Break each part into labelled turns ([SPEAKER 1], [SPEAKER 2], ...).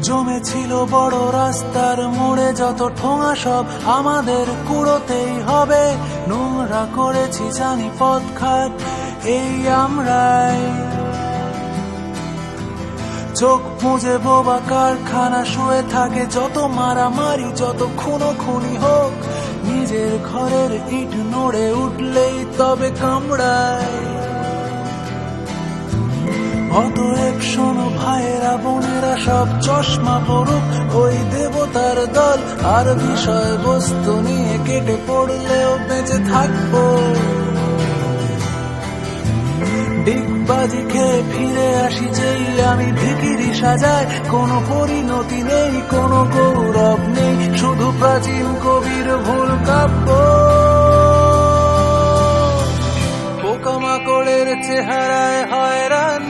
[SPEAKER 1] জমেছিল বড় রাস্তার মোড়ে যত ঠোঙা সব আমাদের কুড়োতেই হবে। নোংরা করেছি জানি পথঘাট এই আমরাই। চোখ মুজে বোবা কারখানা শুয়ে থাকে, যত মারামারি যত খুনোখুনি হোক, নিজের ঘরের ইট নড়ে উঠলেই তবে কামড়ায়। অতএব শোনো ভাইয়েরা বোনেরা সব চশমা পড়ুক ওই দেবতার দল, আর বিষয় বস্তু নিয়ে কেটে পড়লেও বেঁচে থাকবো। ডিগবাজি খেয়ে ফিরে আসি যেই আমি ভিখিরি সাজায়, কোনো পরিণতি নেই কোনো গৌরব নেই, শুধু প্রাচীন কবির ভুল কাব্য। পোকামাকড়ের চেহারায় হয়রান,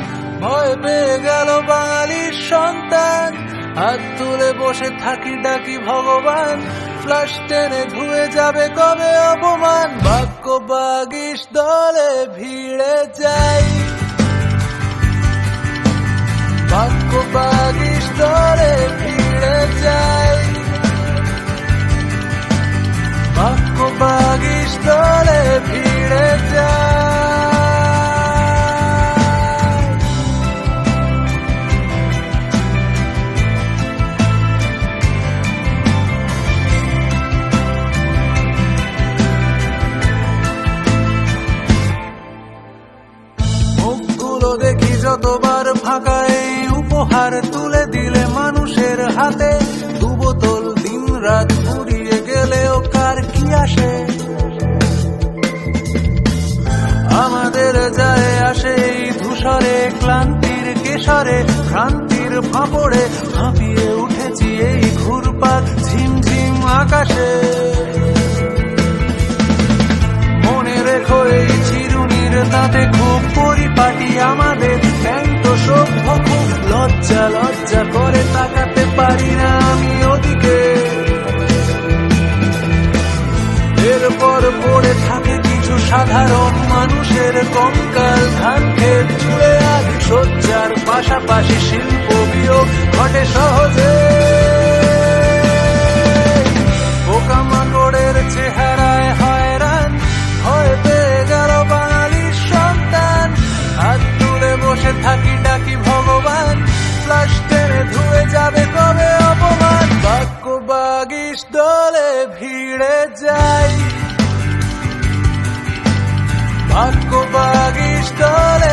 [SPEAKER 1] ভয় পেয়ে গেল বাঙালির সন্তান। হাত তুলে বসে থাকি ডাকি ভগবান, ফ্লাশ টেনে ধুয়ে যাবে কবে অপমান। বাক্য বাগিস দলে ভিড়ে যাই, বাক্য বাগিস দলে ভিড়ে যাই, বাক্য বাগিস দলে ভিড়ে যাই। দেখি যতবার ফাঁকা এই উপহার তুলে দিলে মানুষের হাতে, দু বোতল দিন রাত ঘুরিয়ে গেলেও কার কি আসে। আমাদের যায় আসে এই ধূসরে ক্লান্তির কেশরে, ভ্রান্তির ফাঁপড়ে হাঁপিয়ে উঠেছি এই ঘুরপাক ঝিমঝিম আকাশে। মনে রেখো এই চিরুনির দাঁতে খুব পরিপাটি আমাদের, ব্যাংক সভ্য খুব লজ্জা লজ্জা করে তাকাতে পারি না আমি ওদিকে। এরপর পড়ে থাকে কিছু সাধারণ মানুষের কঙ্কাল, ধান ক্ষেত জুড়ে আজ শয্যার পাশাপাশি শিল্প বিয়োগ ঘটে সহজে। পোকামাকড়ের চেহারায় হয়রান, ভয় পেয়ে গেল বাঙালির সন্তান। হাত তুলে বসে থাকি ডাকি ভগবান, ফ্লাশ টেনে ধুয়ে যাবে কবে অপমান। বাক্য বাগিস দলে ভিড়ে যাই, বাক্য বাগিস দলে